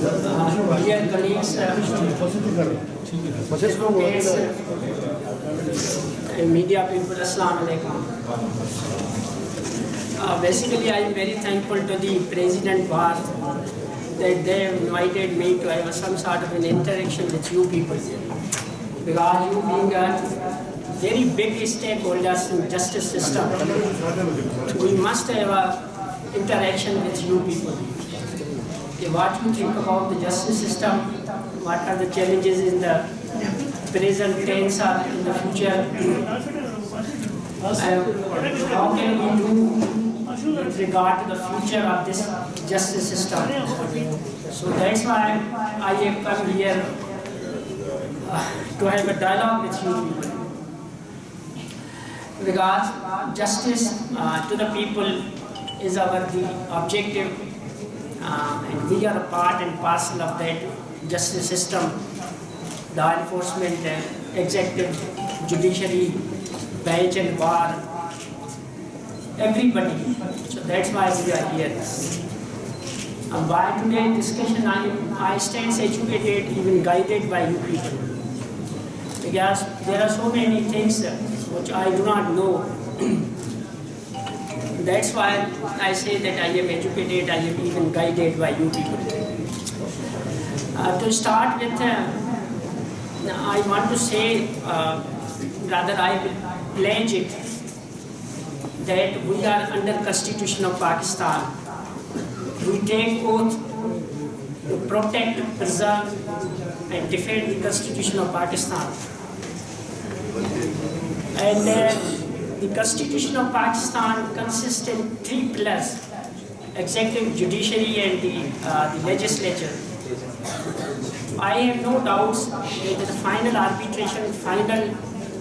Dear colleagues, media people, Assalamu alaikum. Basically, I am very thankful to the President Bar that they invited me to have some sort of an interaction with you people, because you being a very big stakeholders in justice system, we must have a interaction with you people. What you think about the justice system, what are the challenges in the present tense or in the future, how can we do with regard to the future of this justice system. So that's why I have come here to have a dialogue with you people. Because justice to the people is the objective, and we are a part and parcel of that justice system, law enforcement, executive, judiciary, bench and bar, everybody. So that's why we are here. And by today's discussion, I stand educated, even guided by you people. Because there are so many things which I do not know. That's why I say that I am educated, I am even guided by you people. To start with, I want to say, rather I will pledge it, that we are under Constitution of Pakistan. We take oath to protect, preserve and defend the Constitution of Pakistan. And the Constitution of Pakistan consists in 3 pillars: executive, judiciary and the legislature. I have no doubts that the final arbitration, final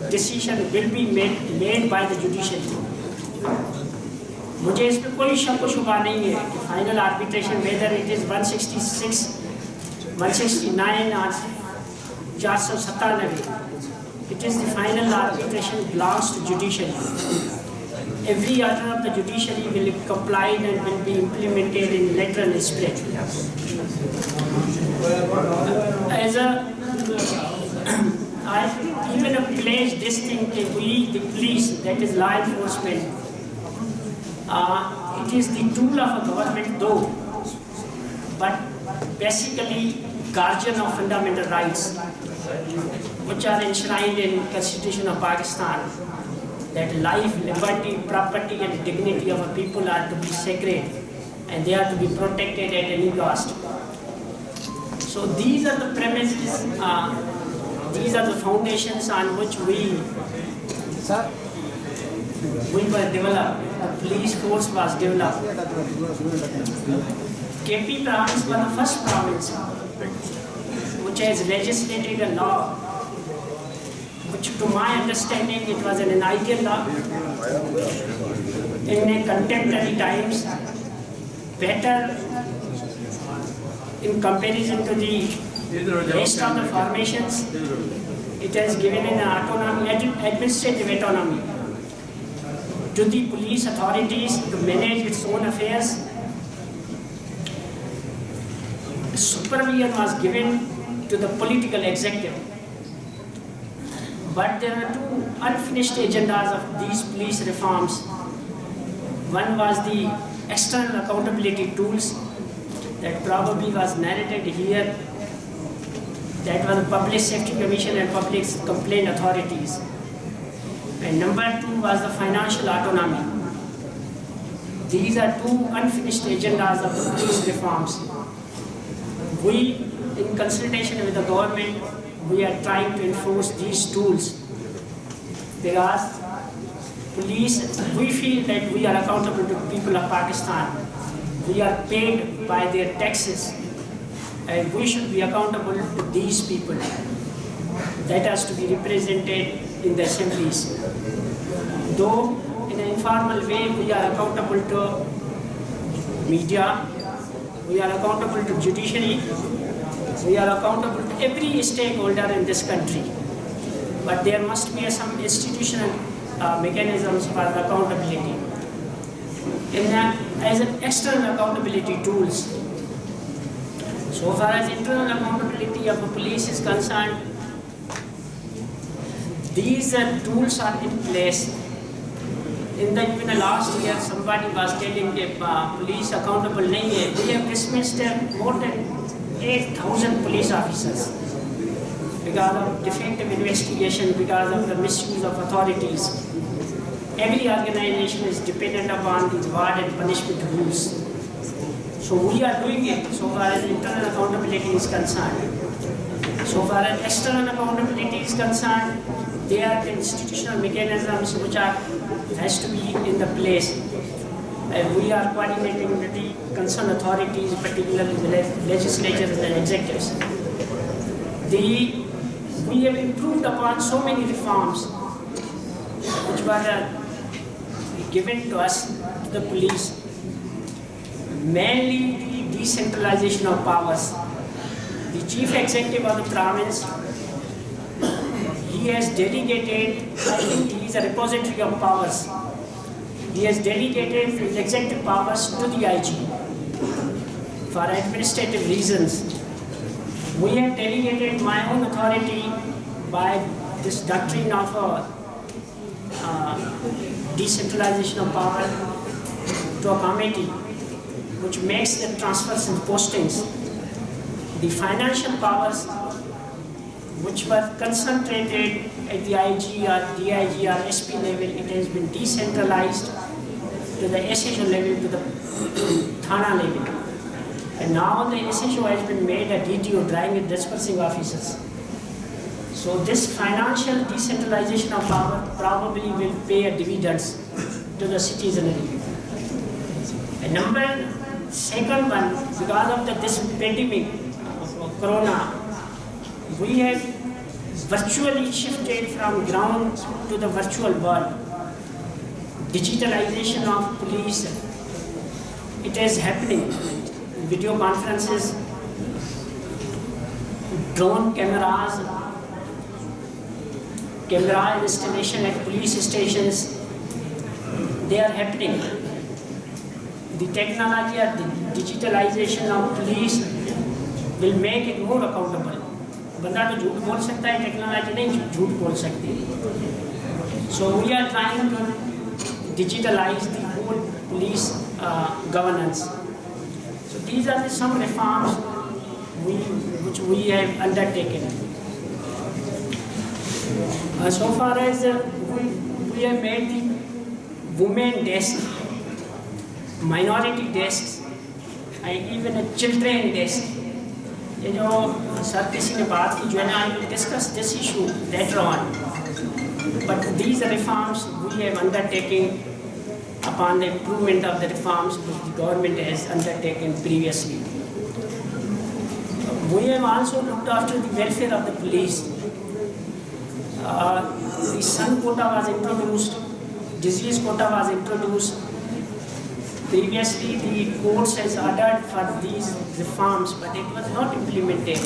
decision will be made by the judiciary. مجھے اس پہ کوئی شک و شبہ نہیں ہے کہ final arbitration whether it is 166, 169 or 497, it is the final arbitration belongs to judiciary. Every order of the judiciary will be complied and will be implemented in letter and spirit. As I even pledge this thing that we, the police, that is law enforcement, it is the tool of a government though, but basically guardian of fundamental rights, which are enshrined in Constitution of Pakistan, that life, liberty, property and dignity of a people are to be sacred and they are to be protected at any cost. So these are the premises, these are the foundations on which we were developed, the police force was developed. KP province was the first province which has legislated a law, which to my understanding it was an ideal law in contemporary times, better in comparison to the rest of the formations. It has given an autonomy, administrative autonomy to the police authorities to manage its own affairs. Supervision was given to the political executive. But there are 2 unfinished agendas of these police reforms. One was the external accountability tools that probably was narrated here. That was the Public Safety Commission and Public Complaint Authorities. And number 2 was the financial autonomy. These are 2 unfinished agendas of the police reforms. We, in consultation with the government, we are trying to enforce these tools, because police, we feel that we are accountable to the people of Pakistan. We are paid by their taxes and we should be accountable to these people that has to be represented in the assemblies. Though in an informal way we are accountable to media, we are accountable to judiciary, we are accountable to every stakeholder in this country. But there must be some institutional mechanisms for accountability. As an external accountability tools. So So far as internal accountability of the police is concerned, these tools are in place. In the last year, somebody was telling the police accountable nahi hai. We have dismissed more than 8,000 police officers because of defective investigation, because of the misuse of authorities. Every organization is dependent upon the reward and punishment rules. So we are doing it so far as internal accountability is concerned. So far as external accountability is concerned, there are the institutional mechanisms which has to be in the place. We are coordinating with the concerned authorities, particularly the legislatures and executives. We have improved upon so many reforms which were given to us, to the police. Mainly the decentralization of powers. The chief executive of the province, he has delegated, I think he is a repository of powers. He has delegated his executive powers to the IG for administrative reasons. We have delegated my own authority by this doctrine of decentralization of power to a committee which makes the transfers and postings. The financial powers which were concentrated at the IG or DIG or SP level, it has been decentralized to the SHO level, to the Thana level. And now the SHO has been made a DTO, drawing and dispersing officers. So this financial decentralization of power probably will pay a dividends to the citizenry. And second one, because of this pandemic of corona, we have virtually shifted from ground to the virtual world. Digitalization of police, it is happening. Video conferences, drone cameras, camera installation at police stations, they are happening. The technology or the digitalization of police will make it more accountable. बंदा तो झूठ बोल सकता है, technology नहीं झूठ बोल सकती. So we are trying to digitalize the whole police governance. So these are some reforms which we have undertaken. So far as we have made the women desk, minority desks, and even a children desk. ये जो sir किसी ने बात की जो है ना, I will discuss this issue later on. But these reforms we have undertaken upon the improvement of the reforms which the government has undertaken previously. We have also looked after the welfare of the police. The sun quota was introduced, disease quota was introduced. Previously, the courts has ordered for these reforms, but it was not implemented.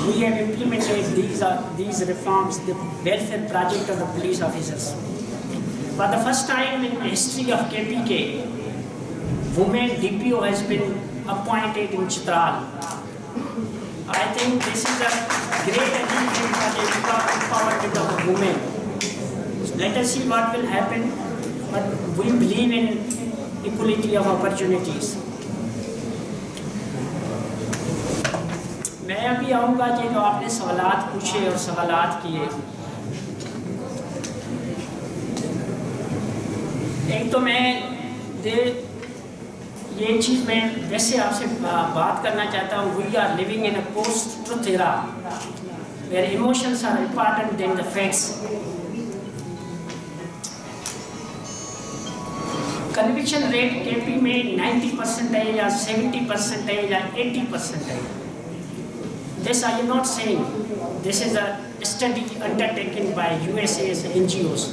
We have implemented these reforms, the welfare project of the police officers. For the first time in the history of KPK, women DPO has been appointed in Chitral. I think this is a great achievement for the empowerment of the women. So let us see what will happen, but we believe in equality of opportunities. मैं अभी आऊँगा कि जो आपने सवालात पूछे और सवालात किए. एक तो मैं ये चीज़ मैं वैसे आपसे बात करना चाहता हूँ. We are living in a post-truth era where emotions are important than the facts. Conviction rate KP में 90% है या 70% है या 80% है. This I am not saying. This is a study undertaken by USA's NGOs.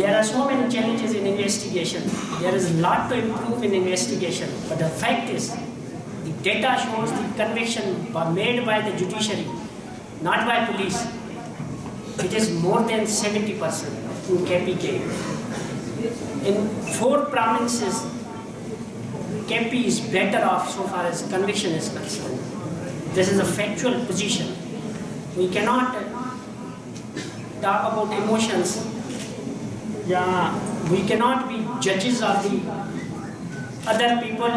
There are so many challenges in investigation. There is a lot to improve in investigation. But the fact is, the data shows the conviction made by the judiciary, not by police. It is more than 70% in KPK. In 4 provinces, KP is better off so far as conviction is concerned. This is a factual position. We cannot talk about emotions. Yeah, we cannot be judges of the other people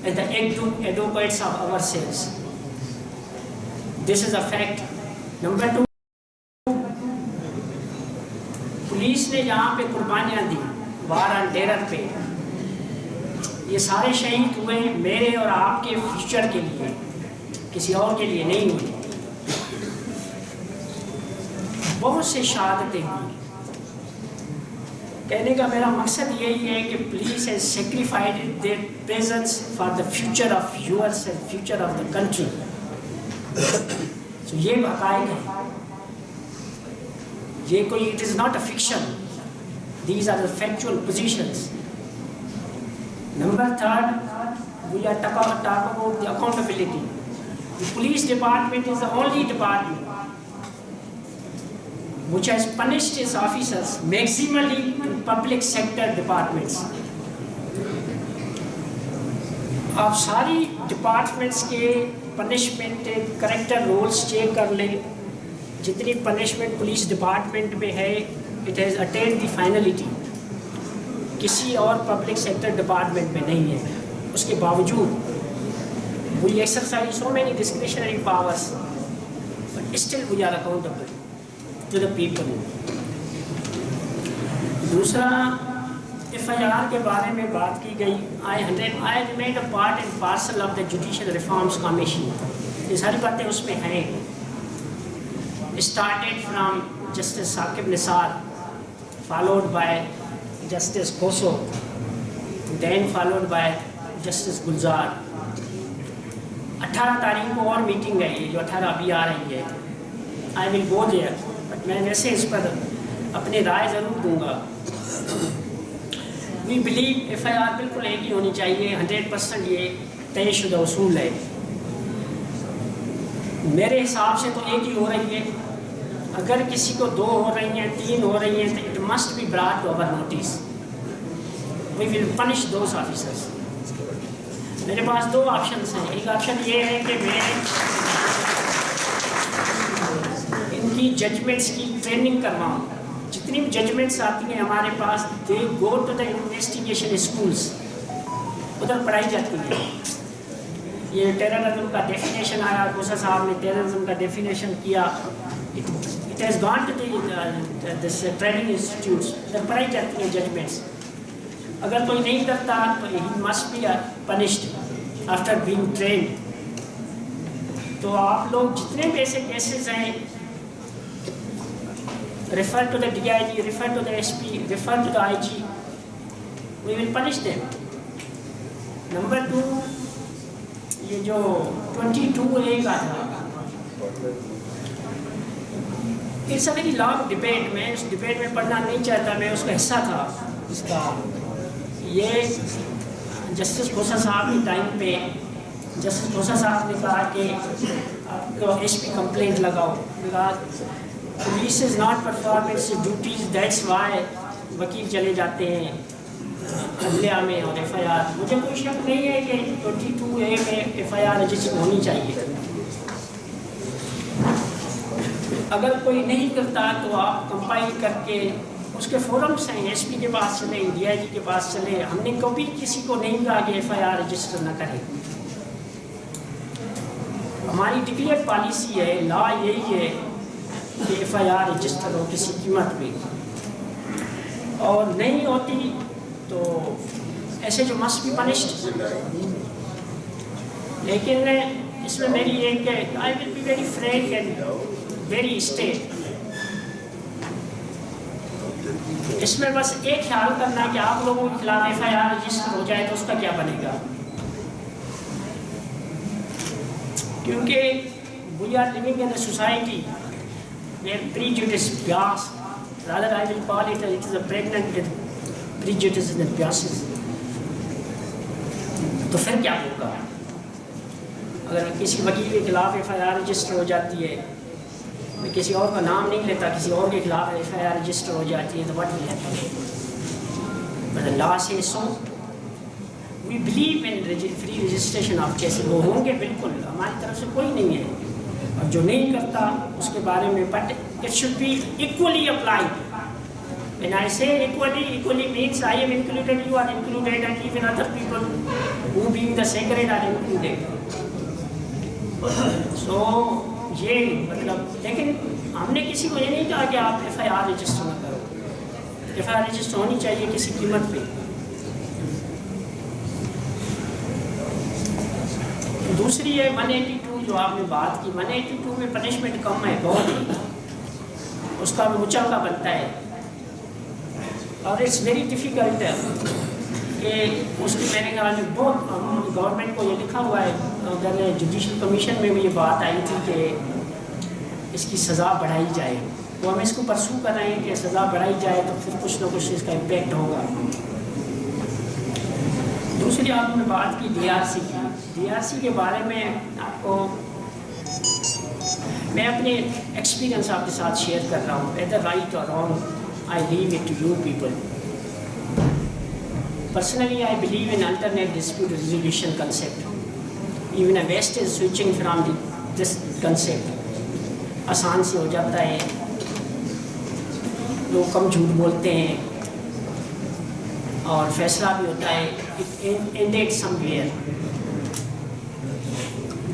and the advocates of ourselves. This is a fact. Number two, police ने यहाँ पे कुर्बानियाँ दी war on terror पे, ये सारे शहीद हुए मेरे और आपके फ्यूचर के लिए, किसी और के लिए नहीं हुए। बहुत से शहादतें हुई। कहने का मेरा मकसद यही है कि police has sacrificed their presence for the future of yours and future of the country. तो ये हक़ाइक़ है, ये कोई it is not a fiction, these are the factual positions. Number third, we are talk about the accountability. The police department is the only department which has punished its officers maximally in public sector departments. आप सारी departments के punishment character roles check कर लें, जितनी punishment police department में है, it has attend the finality, किसी और पब्लिक सेक्टर डिपार्टमेंट में नहीं है। उसके बावजूद we exercise so many discretionary powers but still we are accountable to the people. दूसरा, FIR के बारे में बात की गई। I remained a part and parcel of the Judicial Reforms Commission. ये सारी बातें उसमें हैं। Started from Justice Saqib Nisar, followed by Justice Khoso, then followed by Justice Gulzar। 18 तारीख को और मीटिंग है, ये जो 18 अभी आ रही है। I will go there, but मैं वैसे इस पर अपनी राय ज़रूर दूंगा। वी बिलीव FIR बिल्कुल एक ही होनी चाहिए, 100% ये तयशुदा उसूल है। मेरे हिसाब से तो एक ही हो रही है। अगर किसी को 2 हो रही हैं, 3 हो रही हैं, तो it must be brought to our notice. We will punish those officers. मेरे पास 2 ऑप्शंस हैं। एक ऑप्शन ये है कि मैं इनकी जजमेंट्स की ट्रेनिंग करवाऊँ। जितनी भी जजमेंट्स आती हैं हमारे पास, they go to the investigation schools, उधर पढ़ाई जाती है। ये टेररिज्म का डेफिनेशन आया, कोसा साहब ने टेररिज्म का डेफिनेशन किया, it has gone to this training institutes, उधर पढ़ाई जाती हैं जजमेंट्स। अगर कोई नहीं करता तो he must be punished after being trained. तो आप लोग जितने भी ऐसे केसेस हैं, refer to the DIG, refer to the SP, refer to the IG, we will punish them. Number 2, ये जो 22A का था, it's a very long debate. मैं उस डिबेट में पढ़ना नहीं चाहता, मैं उसका हिस्सा था इसका। ये जस्टिस खोसा साहब के टाइम पे जस्टिस खोसा साहब ने कहा कि आपको SP कंप्लेंट लगाओ, because police is not perform it's duties, that's why वकील चले जाते हैं अदलिया में और FIR। मुझे कोई शक नहीं है कि 22A में FIR रजिस्टर होनी चाहिए। अगर कोई नहीं करता तो आप कंपाइल करके उसके फोरम्स हैं, SP के पास चले, DIG के पास चले। हमने कभी किसी को नहीं कहा कि FIR रजिस्टर न करें। हमारी डिक्लेयर पॉलिसी है, लॉ यही है कि FIR रजिस्टर हो किसी कीमत पे, और नहीं होती तो ऐसे जो मस्ट बी पनिश्ड। लेकिन इसमें मेरी एक I will be very Frank and very straight. इसमें बस एक ख्याल करना है कि आप लोगों के खिलाफ FIR रजिस्टर हो जाए तो उसका क्या बनेगा, क्योंकि we are living in a society where prejudice, bias, rather I will call it is a pregnant with prejudices and biases. तो फिर क्या होगा? अगर किसी वकील के खिलाफ FIR रजिस्टर हो जाती है, मैं किसी और का नाम नहीं लेता, किसी और के खिलाफ FIR रजिस्टर हो जाती है, तो what will happen? But the law says so. We believe in free registration of cases. وہ ہوں گے بالکل, ہماری طرف سے کوئی نہیں ہے, اور جو نہیں کرتا اس کے بارے میں, but it should be equally applied. When I say equally means I am included, you are included, and even other people who being the sacred are included. So یہ مطلب, لیکن ہم نے کسی کو یہ نہیں کہا کہ آپ ایف آئی آر رجسٹر نہ کرو. ایف آئی آر رجسٹر ہونی چاہیے کسی قیمت پہ. دوسری ہے 182 جو آپ نے بات کی. 182 میں پنشمنٹ کم ہے بہت ہی, اس کا مچاوقہ بنتا ہے, اور اٹس ویری ڈیفیکلٹ کہ اس کی, میں نے کہا بہت گورنمنٹ کو یہ لکھا ہوا ہے, اگر جوڈیشل کمیشن میں بھی یہ بات آئی تھی کہ اس کی سزا بڑھائی جائے, تو ہم اس کو پرسو کر رہے ہیں کہ سزا بڑھائی جائے تو پھر کچھ نہ کچھ اس کا امپیکٹ ہوگا. دوسری آپ نے بات کی ڈی آر سی کی. ڈی آر سی کے بارے میں آپ کو میں اپنے ایکسپیرینس آپ کے ساتھ شیئر کر رہا ہوں. whether right or wrong, I leave it to you people. Personally, I believe in alternate dispute resolution concept. Even a West is switching from this concept. آسان سے ہو جاتا ہے, لوگ کم جھوٹ بولتے ہیں, اور فیصلہ بھی ہوتا ہے. It ended somewhere.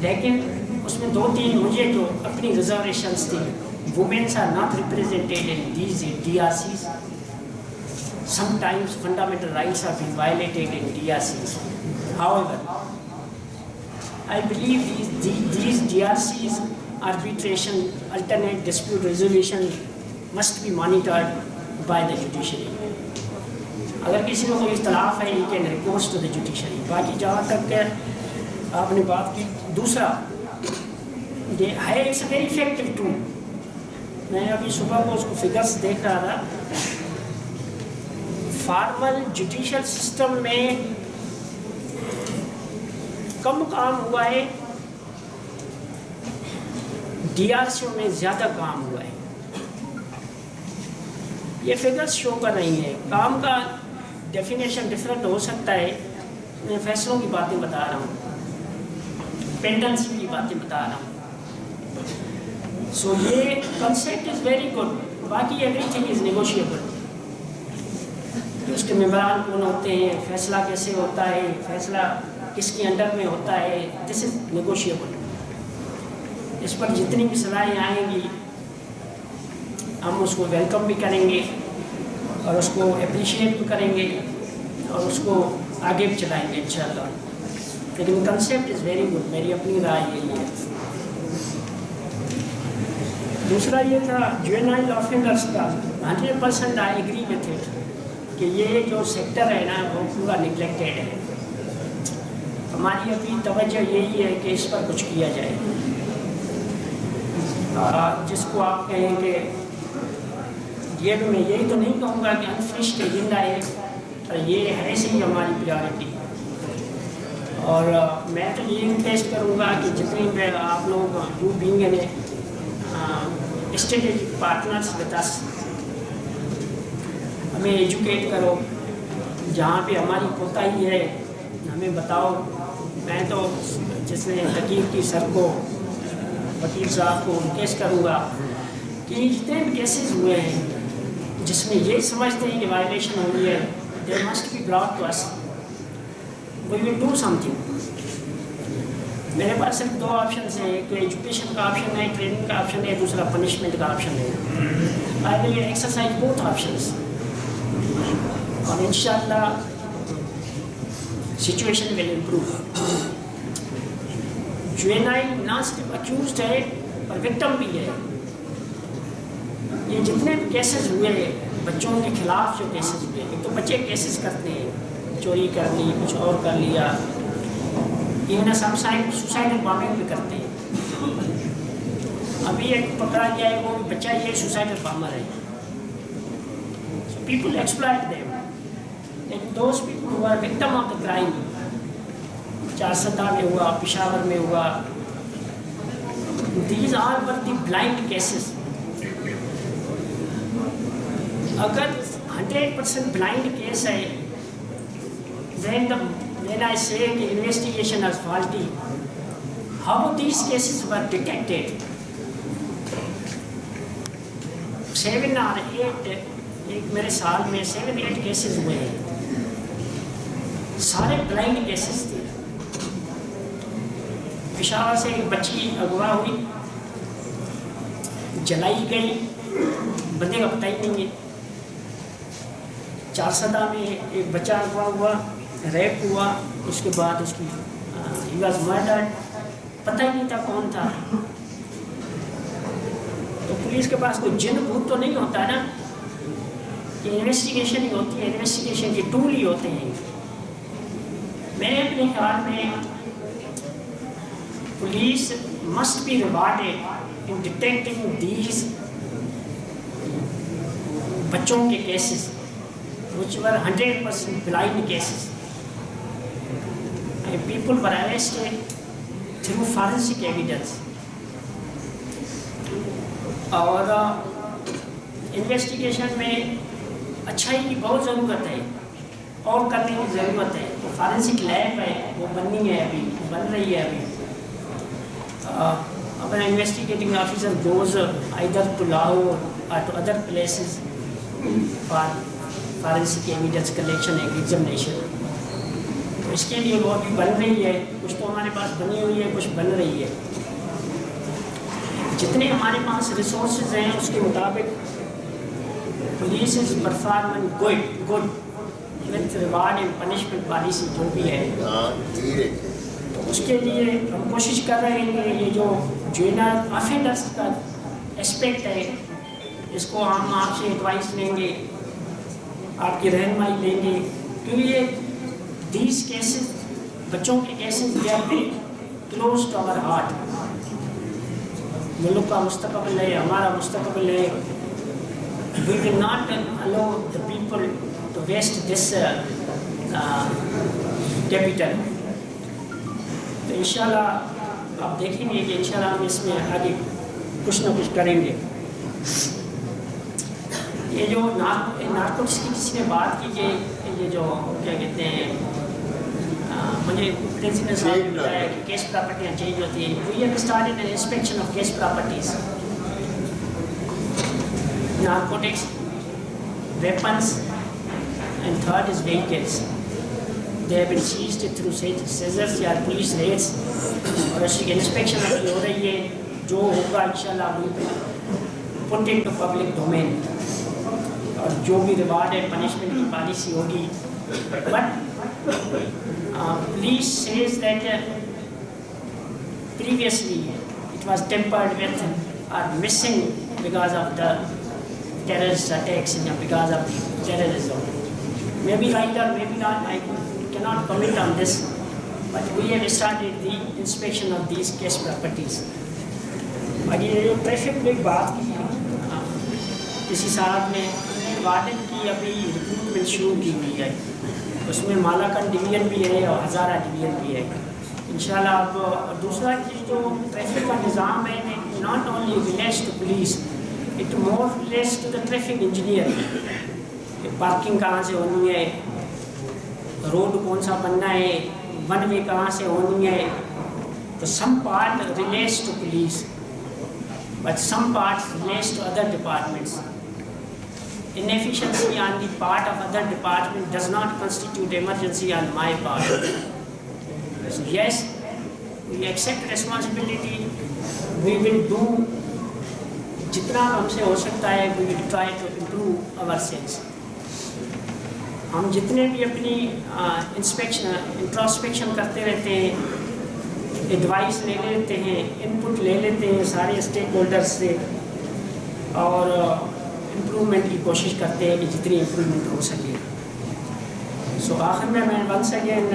لیکن اس میں 2-3 مجھے جو اپنی ریزرویشنس تھی. Women are not represented in these DRCs. Sometimes fundamental rights are being violated in DRCs. However, I believe these DRCs, arbitration, alternate dispute resolution, must be monitored by the judiciary. اگر کسی کو کوئی اختلاف ہے, you can recourse to the judiciary. باقی جہاں تک کہ آپ نے بات کی, دوسرا یہ ہے, it's a very effective tool. میں ابھی صبح کو اس کو فگرس دیکھ رہا تھا. فارمل جوڈیشل سسٹم میں کم کام ہوا ہے, ڈی آر سی میں زیادہ کام ہوا ہے. یہ فگرس شو کر رہی ہیں. کام کا ڈیفینیشن ڈفرینٹ ہو سکتا ہے. میں فیصلوں کی باتیں بتا رہا ہوں, پینڈنسی کی باتیں بتا رہا ہوں. سو یہ کنسیپٹ از ویری گڈ. باقی ایوری تھنگ از نیگوشیبل. اس کے ممبران کون ہوتے ہیں, فیصلہ کیسے ہوتا ہے, فیصلہ کس کے انڈر میں ہوتا ہے, دس از نیگوشیبل. اس پر جتنی بھی صلاحیں آئیں گی ہم اس کو ویلکم بھی کریں گے, اور اس کو اپریشیٹ بھی کریں گے, اور اس کو آگے بھی چلائیں گے انشاءاللہ. لیکن کنسیپٹ از ویری گڈ. میری اپنی رائے یہی ہے. دوسرا یہ تھا جوینائل آفینڈرس کا. 100% آئی ایگری وتھ اٹ کہ یہ جو سیکٹر ہے نا وہ پورا نگلیکٹیڈ ہے. ہماری ابھی توجہ یہی ہے کہ اس پر کچھ کیا جائے. جس کو آپ کہیں کہ یہ بھی, میں یہی تو نہیں کہوں گا کہ انفنشڈ ایجنڈا ہے, یہ ہے صحیح ہماری پریارٹی. اور میں تو یہ ریکویسٹ کروں گا کہ جتنی بھی آپ لوگ you being an strategic partners with us, ہمیں ایجوکیٹ کرو. جہاں پہ ہماری کوتاہی ہے ہمیں بتاؤ. میں تو جس نے تقریب کی سر کو, وکیل صاحب کو ریکویسٹ کروں گا کہ جتنے بھی کیسز ہوئے ہیں جس میں یہ سمجھتے ہیں کہ وائلیشن ہو رہی ہے, they must be brought to us. We will do something. میرے پاس صرف 2 آپشنس ہیں. ایک ایجوکیشن کا آپشن ہے, ٹریننگ کا آپشن ہے, دوسرا پنشمنٹ کا آپشن ہے. آئی ول ایکسرسائز بوتھ آپشنس, اور انشاءاللہ سچویشن ول امپروو. جوینائل نہ صرف اکیوزڈ ہے اور وکٹم بھی ہے. یہ جتنے بھی کیسز ہوئے بچوں کے خلاف جو کیسز ہوئے, ایک تو بچے کیسز کرتے ہیں, چوری کر لی, کچھ اور کر لیا, ایون سم سوسائڈل بامنگ بھی کرتے ہیں. ابھی ایک پکڑا گیا ہے, وہ بچہ یہ سوسائڈل بامر ہے. So people exploit them. لیکن those people who are victim of the crime, Charsadda میں ہوا, پشاور میں ہوا, these are were the blind cases. اگر 100% بلائنڈ کیس ہے, then the when I say the investigation is faulty, how these cases were detected? 7 or 8 ایک میرے سال میں 7-8 کیسز ہوئے ہیں, سارے بلائنڈ کیسز تھے. پشاور سے ایک بچی اغوا ہوئی, جلائی گئی, بندے کا پتہ ہی نہیں ہے. چارسدہ میں ایک بچہ اغوا ہوا, ریپ ہوا, اس کے بعد اس کی ہی واز مرڈرڈ, پتہ ہی نہیں تھا کون تھا. تو پولیس کے پاس کوئی جن بھوت تو نہیں ہوتا نا کہ انویسٹیگیشن ہی ہوتی ہے, انویسٹیگیشن کے ٹول ہی ہوتے ہیں. میرے اپنے خیال میں police must be rewarded in detecting these بچوں کے cases which were 100% blind cases. People were arrested through forensic evidence. اور انویسٹیگیشن میں اچھائی کی بہت ضرورت ہے اور کرنے کی ضرورت ہے. فارنسک لیب ہے, وہ بننی ہے, ابھی بن رہی ہے. ابھی اپنا investigating officer goes either to Lahore or to other places for forensic evidence collection and examination. تو اس کے لیے وہ ابھی بن رہی ہے, کچھ تو ہمارے پاس بنی ہوئی ہے, کچھ بن رہی ہے. جتنے ہمارے پاس ریسورسز ہیں اس کے مطابق police is performing good with reward and punishment policy جو بھی ہے. تو اس کے لیے ہم کوشش کر رہے ہیں کہ یہ جو جوینل آفینڈرس کا اسپیکٹ ہے اس کو ہم آپ سے ایڈوائس لیں گے, آپ کی رہنمائی لیں گے, کیونکہ یہ دیز کیسز بچوں کے cases they are very close to our heart. ملک کا مستقبل ہے, ہمارا مستقبل ہے. We will not allow the people to waste this capital. تو انشاءاللہ آپ دیکھیں گے کہ انشاءاللہ ہم اس میں آگے کچھ نہ کچھ کریں گے. یہ جو نارکوٹکس کی کسی نے بات کی کہ یہ جو کیا کہتے ہیں, مجھے پرنسپل صاحب نے بتایا کہ کیس پراپرٹیاں چینج ہوتی ہیں. We have started an inspection of case properties, narcotics, weapons, and third is vehicles. They have been seized through seizures یا police raids, اور اس کی انسپیکشن ابھی ہو رہی ہے. جو ہوگا انشاءاللہ we will put into public domain, اور جو بھی ریوارڈ ہے پنشمنٹ کی پالیسی ہوگی. But police says that previously it was tempered with or missing because of the terrorist attacks and because of the terrorism. Maybe right or maybe not, I cannot comment on this, but we have started the inspection of these case properties. اور یہ جو traffic میں ایک بات کی کسی صاحب نے, وارڈن کی ابھی ریکروٹمنٹ شروع کی ہوئی ہے, اس میں مالاکنڈ ڈویژن بھی ہے اور ہزارہ ڈویژن بھی ہے انشاءاللہ. اب دوسرا چیز جو ٹریفک کا نظام ہے, not only relates to police, it more relates to the traffic engineer. Parking کہاں سے ہونی ہے, روڈ کون سا بننا ہے, ون وے کہاں سے ہونی ہے. تو some part relates to police but some parts relates to other departments. Inefficiency on the part of other department does not constitute emergency on my part. So yes, we accept responsibility, we will do jitna hum se ho sakta hai, we will try to improve ourselves. ہم جتنے بھی اپنی introspection کرتے رہتے ہیں, advice لے لیتے ہیں, انپٹ لے لیتے ہیں سارے اسٹیک ہولڈرز سے, اور امپرومنٹ کی کوشش کرتے ہیں کہ جتنی امپرومنٹ ہو سکے. سو آخر میں ونس اگین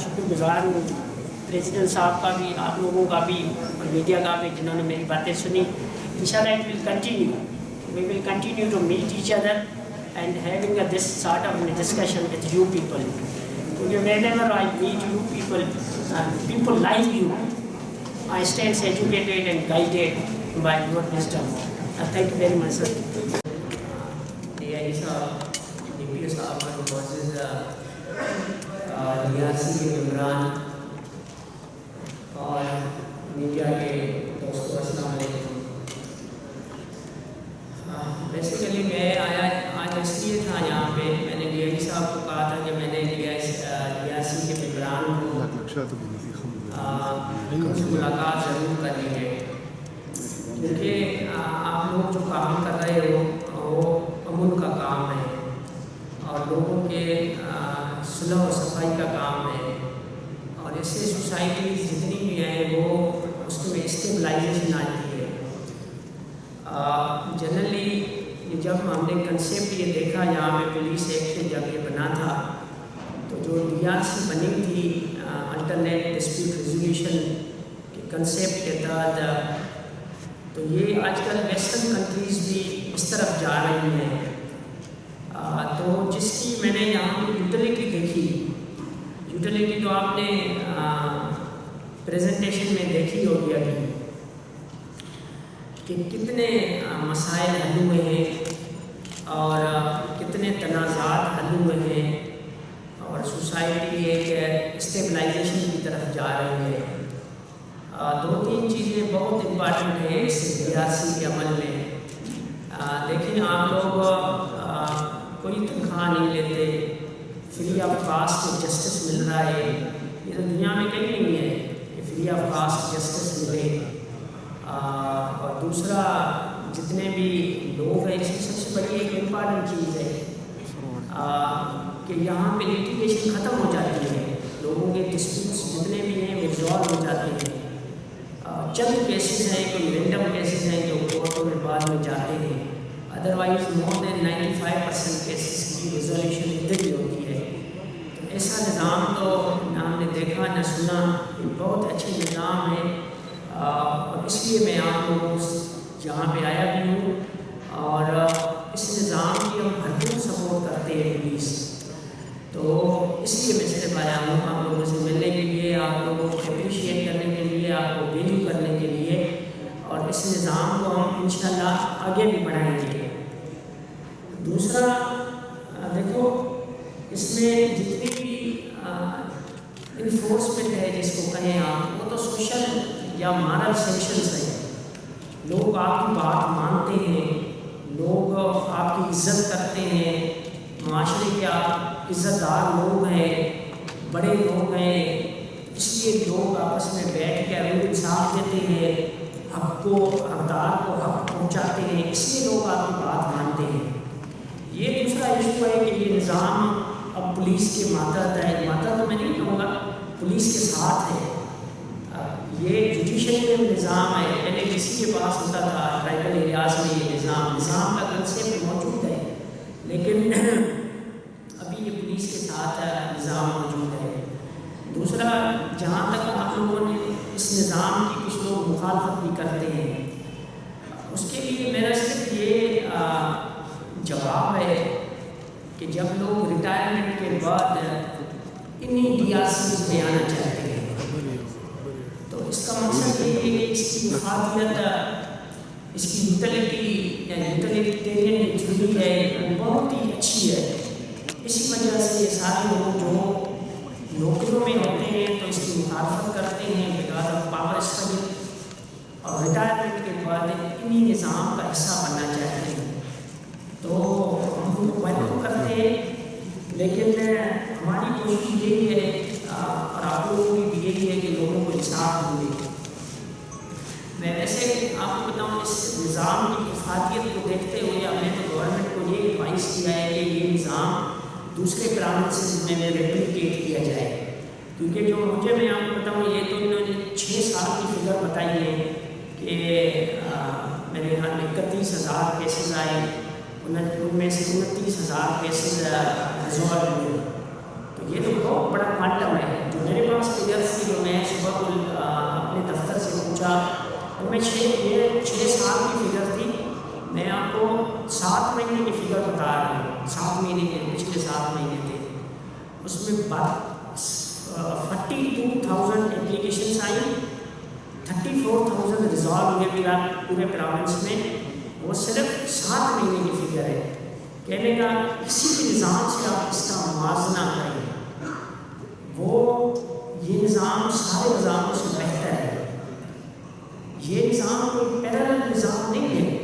شکر گزار ہوں پریزیڈنٹ صاحب کا بھی, آپ لوگوں کا بھی, اور میڈیا کا بھی, جنہوں نے میری باتیں سنی. انشاءاللہ it will continue, we will continue to meet each other and having this sort of discussion with you people. Whenever I meet you people, people like you, I stand educated and guided by your wisdom. Thank you very much, sir. DPO sahab and bosses DRC کے ممبران اور media کے دوستوں، السلام علیکم۔ Basically میں آیا آج اس لیے تھا یہاں پہ، میں نے DI صاحب کو کہا تھا کہ میں نے DRC کے ممبران کو ملاقات ضرور کرنی ہے، کیونکہ آپ لوگ جو کام کر رہے ہو وہ امن کا کام ہے اور لوگوں کے صلح و صفائی کا کام ہے، اور اس سے سوسائٹیز جتنی بھی ہیں وہ اس میں اسٹیبلائزیشن آتی ہے۔ جنرلی یہ جب ہم نے کنسیپٹ یہ دیکھا یہاں پہ پولیس ایکٹ جب یہ بنا تھا، تو جو DRC بنی تھی الٹرنیٹ ڈسپیوٹ ریزولیوشن کے کنسیپٹ کے تحت، تو یہ آج کل ویسٹرن کنٹریز بھی اس طرف جا رہی ہیں، تو جس کی میں نے یہاں پہ یوٹیلیٹی دیکھی، یوٹیلیٹی تو آپ نے پریزنٹیشن میں دیکھی ہوگی ابھی کہ کتنے مسائل حل ہوئے ہیں اور کتنے تنازعات حل ہوئے ہیں، اور سوسائٹی ایک اسٹیبلائزیشن کی طرف جا رہی ہے۔ دو تین چیزیں بہت امپارٹنٹ ہیں اس DRC کے عمل میں۔ دیکھیں آپ لوگ کوئی تنخواہ نہیں لیتے، فری آف کاسٹ جسٹس مل رہا ہے، یہ تو دنیا میں کہیں نہیں ہے کہ فری آف کاسٹ جسٹس ملے۔ اور دوسرا جتنے بھی لوگ ہیں، اس کی سب سے بڑی ایک امپارٹنٹ چیز ہے کہ یہاں پہ لیٹیگیشن ختم ہو جاتی ہے، لوگوں کے ڈسپیوٹس جتنے بھی ہیں وہ ریزالو ہو جاتے ہیں۔ چند کیسز ہیں، کوئی رینڈم کیسز ہیں جو کورٹوں میں بعد میں جاتے ہیں، ادروائز مور دین 95% کیسز کی ریزولیوشن ادھر ہی ہوتی ہے۔ تو ایسا نظام تو نہ ہم نے دیکھا نہ سنا، یہ بہت اچھے نظام ہے، اور اس لیے میں آپ لوگوں جہاں پہ آیا بھی ہوں، اور اس نظام کی ہم بھرپور سپورٹ کرتے ہیں پولیس، تو اس لیے میں صرف آیا ہوں آپ لوگوں سے ملنے کے لیے، آپ لوگوں کو اپریشیٹ کرنے کے لیے، آپ کو ویلیو کرنے کے لیے، اور اس نظام کو ہم انشاءاللہ آگے بھی بڑھائیں گے۔ دوسرا دیکھو، اس میں جتنی بھی انفورسمنٹ ہے جس کو کہیں آپ، وہ تو سوشل یا مارل سینکشنز ہیں، لوگ آپ کی بات مانتے ہیں، لوگ آپ کی عزت کرتے ہیں، معاشرے کے آپ عزت دار لوگ ہیں، بڑے لوگ ہیں، اس لیے لوگ آپس میں بیٹھ کے روح انصاف دیتے ہیں، حق کو حقدار کو حق پہنچاتے ہیں، اس لیے لوگ آپ کی بات مانتے ہیں۔ یہ دوسرا ایشو ہے کہ یہ نظام اب پولیس کے ماتحت ہے، ماتحت تو میں نہیں کہوں گا، پولیس کے ساتھ ہے۔ یہ جوڈیشل نظام ہے، پہلے کسی کے پاس ہوتا تھا ٹرائبل ایریاز میں، یہ نظام کا کنسیپٹ موجود ہے، لیکن ابھی یہ پولیس کے ساتھ نظام موجود ہے۔ دوسرا، جہاں تک آپ لوگوں نے اس نظام کی کچھ لوگ مخالفت بھی کرتے ہیں، اس کے لیے میرا صرف یہ جواب ہے کہ جب لوگ ریٹائرمنٹ کے بعد انہی DRCs میں آنا چاہتے ہیں، تو اس کا مقصد یہ ہے کہ اس کی افادیت، اس کی یوٹیلیٹی یا یوٹیلیٹیرین جو ہے وہ بہت ہی اچھی ہے۔ اسی وجہ سے یہ سارے لوگ جو نوکریوں میں ہوتے ہیں تو اس کی مخالفت کرتے ہیں بیکاز آف پاور اسٹرگل، اور ریٹائرمنٹ کے بعد انہی نظام کا حصہ بننا چاہتے ہیں، تو ہم ان کو ویلکم کرتے ہیں، لیکن ہماری کوشش یہی ہے اور آپ لوگوں کی بھی یہی ہے کہ لوگوں کو انصاف ملے۔ میں ویسے آپ کو بتاؤں، اس نظام کی افادیت کو دیکھتے ہوئے ہم نے تو گورنمنٹ کو یہ ایڈوائز کیا ہے کہ یہ نظام دوسرے پروونسز میں ریپلیکیٹ کیا جائے، کیونکہ جو مجھے میں آپ کو بتاؤں، یہ تو انہوں نے 6 سال کی فگر بتائی ہے کہ میرے خیال میں 31,000 کیسز آئے، ان میں سے 29,000 کیسز ریزالو ہوئے، تو یہ تو بہت بڑا کوانٹم ہے۔ جو میرے پاس فگرس تھی، جو میں صبح کو اپنے دفتر سے پوچھا، تو میں 6 سال کی فگر تھی، میں آپ کو 7 مہینے کی فگر بتا رہا ہوں، 7 مہینے کے پچھلے 7 مہینے تھے، اس میں 42,000 اپلیکیشنس آئیں، 34,000 ریزالو ہوئے پورے پروونس میں، وہ صرف 7 مہینے کی فگر ہے۔ کہنے کا کسی بھی نظام سے آپ اس کا موازنہ کریں، وہ یہ نظام سارے نظاموں سے بہتر ہے. یہ نظام کوئی پیرالل نظام نہیں ہے.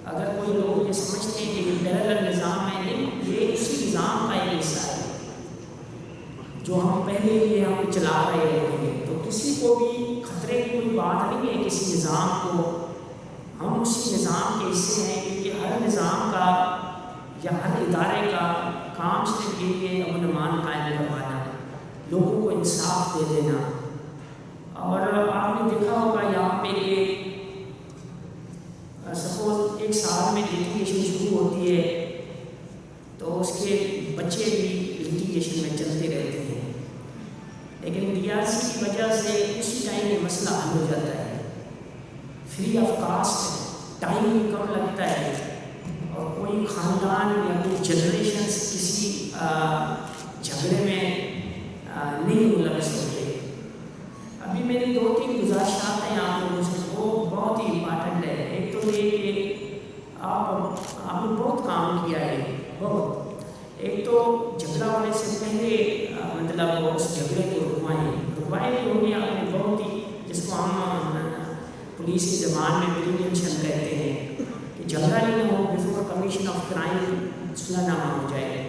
اگر کوئی لوگ یہ سمجھتے ہیں کہ یہ پیرالل نظام ہے، نہیں، یہ اسی نظام کا ایک حصہ ہے جو ہم پہلے یہ ہم چلا رہے ہوتے ہیں. تو کسی کو بھی خطرے کی کوئی بات نہیں ہے کسی نظام کو. ہم اسی نظام کے حصے ہیں، کیونکہ ہر نظام کا یا ہر ادارے کا کام صرف یہ ہے امن و امان قائم کروانا، لوگوں کو انصاف دے دینا. اور آپ نے دیکھا ہوگا یہاں پہ یہ سپوز ایک سال میں لٹیگیشن شروع ہوتی ہے تو اس کے بچے بھی لٹیگیشن میں چلتے رہتے ہیں، لیکن ڈی آر سی کی وجہ سے اسی ٹائم یہ مسئلہ حل ہو جاتا ہے. فری آف کاسٹ، ٹائم کم لگتا ہے، اور کوئی خاندان یا کوئی جنریشنس کسی جھگڑے میں نہیں ملوث ہوتے. ابھی میری 2-3 گزارشات ہیں آپ لوگوں سے، وہ بہت ہی امپارٹنٹ ہے. ایک تو یہ کہ آپ نے بہت کام کیا ہے، بہت. ایک تو جھگڑا ہونے سے پہلے مطلب اس جھگڑے کو رکوائے بھی ہوں گے آپ نے بہت ہی، جس کو ہم پولیس کی زبان میں پریونشن کہتے ہیں، کہ جھگڑا ہی نہ ہو، بفور کمیشن آف کرائم صلح نامہ ہو جائے.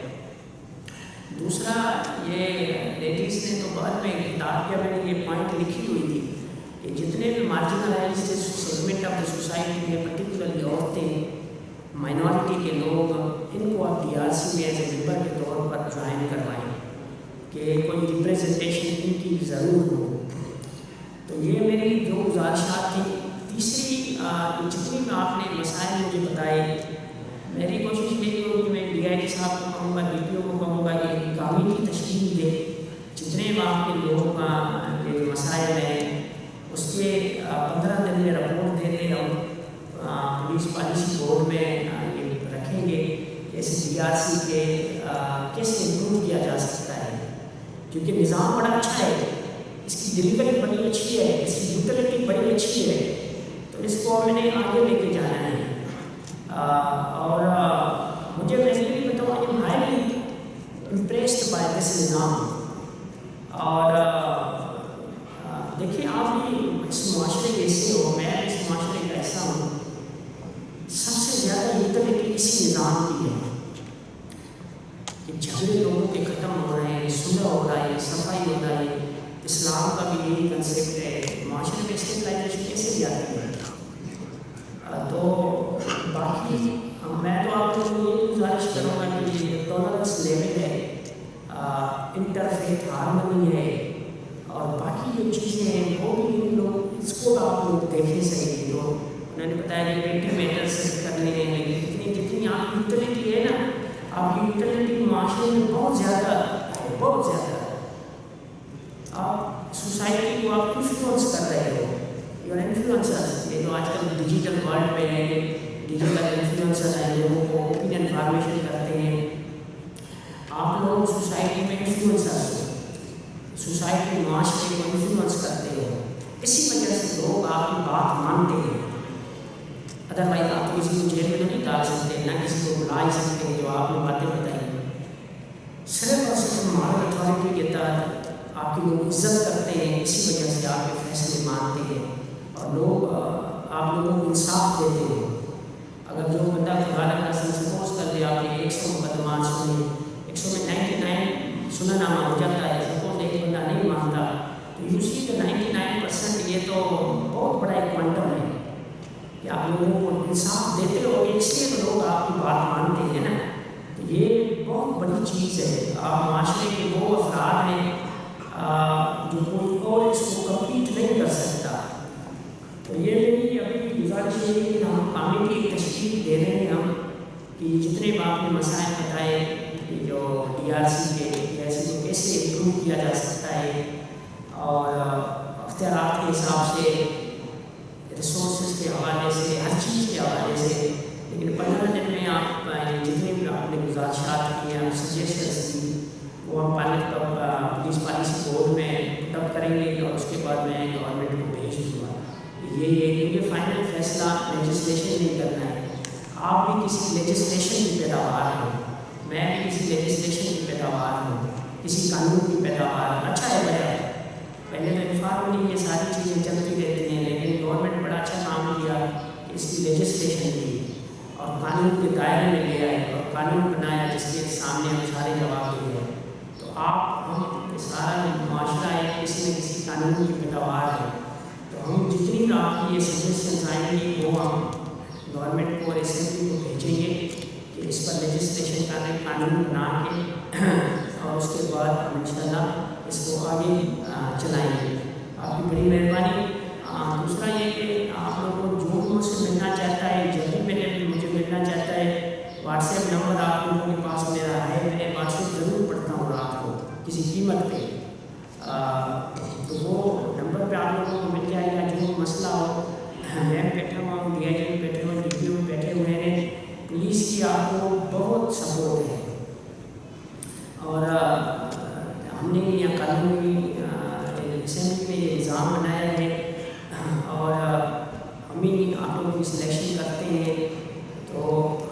دوسرا یہ لیڈیز نے تو بعد میں کتاب کیا، میں نے یہ پوائنٹ لکھی ہوئی تھی کہ جتنے بھی marginalised segment of the society میں، پرٹیکولرلی عورتیں، مائنورٹی کے لوگ، ان کو آپ ڈی آر سی میں ایز اے ممبر کے طور پر جوائن کروائیں کہ کوئی ریپریزنٹیشن ان کی ضرور ہو. تو یہ میری 2 گزارشات تھیں. تیسری جتنی بھی آپ نے مسائل مجھے بتائے، میری کوشش یہی ہوگی، میں ڈی آئی جی صاحب کو کہوں گا، ڈی پی او کو کہوں گا کہ کمیٹی تشکیل دے. جتنے بھی آپ کے لوگوں کا جو مسائل ہیں اس کے 15 دن میں رپورٹ دے دیں، اور پولیس پالیسی بورڈ میں یہ رکھیں گے جیسے ڈی آر سی کے کیسے امپروو کیا جا سکتا ہے. کیونکہ نظام بڑا اچھا ہے، اس کی ڈلیوری بڑی اچھی ہے، اس کی یوٹیلٹی بڑی اچھی ہے، تو اس کو میں نے آگے لے کے جانا ہے. اور مجھے ویسے بھی بتاؤں کہ ہائیلی امپریسڈ بائی دس نظام. اور دیکھیے آپ بھی اس معاشرے کے حصے ہو، میں اس معاشرے کا حصہ ہوں. سب سے زیادہ یوٹیلٹی اسی نظام کی ہے کہ جھگڑے لوگوں کے ختم ہو رہے ہیں، صلح ہو رہا ہے، صفائی ہو رہا ہے. اسلام کا بھی یہی کنسیپٹ ہے. معاشرے میں اسٹیبلائزیشن کیسے بھی آتی ہے. تو باقی میں تو آپ کو یہ گزارش کروں گا کہ یہ ٹالرنس لیول ہے، انٹرفیتھ ہارمنی ہے، اور باقی جو چیزیں ہیں وہ بھی لوگ اس کو آپ لوگ دیکھیں. صحیح لوگ انہوں نے بتایا کہ بیٹی میٹر صرف کرنے ہیں، لیکن جتنی آپ کی یوٹیلٹی ہے نا، آپ کی یوٹیلٹی معاشرے میں بہت زیادہ ہے، بہت زیادہ. آپ سوسائٹی کو آپ انفلوئنس کر رہے ہو، یو آر انفلوئنسر. یہ تو آج کل ڈیجیٹل ورلڈ میں ہے، ڈیجیٹل انفلوئنسر ہیں، لوگوں کو اوپینین فارمیشن کرتے ہیں. آپ لوگ سوسائٹی میں انفلوئنسر ہو، سوسائٹی معاشرے کو انفلوئنس کرتے ہو. اسی وجہ سے لوگ آپ کی بات مانتے ہیں. ادروائز آپ کسی کو جیل میں تو نہیں ڈال سکتے، نہ کسی کو بلا ہی سکتے ہیں جو آپ نے باتیں بتائی. صرف اور صرف مارل اتھارٹی کے تحت آپ کی لوگ عزت کرتے ہیں، اسی وجہ سے آپ کے فیصلے مانتے ہیں، اور لوگ آپ لوگوں کو انصاف دیتے ہیں. اگر جو بندہ خدا نہ سپوز کر دے، آپ نے 100 مقدمات سنے، 100 میں 99 سنا نامہ ہو جاتا ہے، سپوز ایک بندہ نہیں مانتا، تو یو سی کہ 99% یہ تو بہت بڑا ایک کوانٹم ہے کہ آپ لوگوں کو انصاف دیتے ہو. اس لیے تو لوگ آپ کی بات مانتے ہیں نا. تو یہ بہت بڑی چیز ہے. آپ معاشرے کے وہ افراد ہیں جو کوئی اور اس کو کمپیٹ نہیں کر سکتا. تو یہ میری ابھی گزارش ہے کہ ہم کمیٹی تشکیل دے رہے ہیں ہم کہ جتنے بھی آپ نے مسائل بتائے کہ جو ڈی آر سی کے ایسے کو کیسے امپروو کیا جا سکتا ہے، اور اختیارات کے حساب سے، ریسورسز کے حوالے سے، ہر چیز کے حوالے سے. لیکن 15 دن میں آپ جتنے بھی آپ نے گزارشات کی ہیں، سجیشنس کی، وہ ہم پولیس پالیسی بورڈ میں ڈب کریں گے، اور اس کے بعد میں گورنمنٹ کو بھیج دوں گا. یہ فائنل فیصلہ لیجسلیشن نہیں کرنا ہے. آپ بھی کسی لیجسلیشن کی پیداوار ہیں، میں بھی کسی لیجسلیشن کی پیداوار ہوں. کسی قانون کی پیداوار. اچھا ہے بڑا ہے. پہلے تو انفارملی یہ ساری چیزیں چلتی رہتی ہیں، لیکن گورنمنٹ بڑا اچھا کام کیا کہ اس کی لیجسلیشن کی اور قانون کے دائرے میں لے آئے اور قانون بنایا جس کے سامنے ہم سارے جواب دیے. تو آپ ہم سارا معاشرہ ہے کسی نہ کسی قانون کی پیداوار ہے. تو ہم جتنی آپ کی یہ سجیشنز آئیں گی وہ ہم گورنمنٹ کو اور اسمبلی کو بھیجیں گے کہ اس پر لیجسلیشن کریں، قانون بنا کے اور اس کے بعد ہم انشاءاللہ اس کو آگے چلائیں گے. آپ کی بڑی مہربانی. دوسرا یہ کہ آپ لوگوں کو جو مجھ سے ملنا چاہتا ہے، جب بھی مجھے ملنا چاہتا ہے، واٹس ایپ نمبر آپ لوگوں کے پاس میرا ہے. میں واٹس ایپ ضرور پڑھتا ہوں رات کو کسی قیمت پہ. تو وہ نمبر پہ آپ لوگوں کو مل جائے گا. جو مسئلہ ہو، میں بیٹھا ہوا ہوں، ڈی آئی جی بیٹھے ہوئے، ڈی پی او بیٹھے ہوئے ہیں. پولیس کی آپ کو بہت سپورٹ ہے اور ہم نے یہ قانونی اسمبلی میں یہ نظام بنایا ہے اور ہم ہی آپ لوگوں کی سلیکشن کرتے ہیں. تو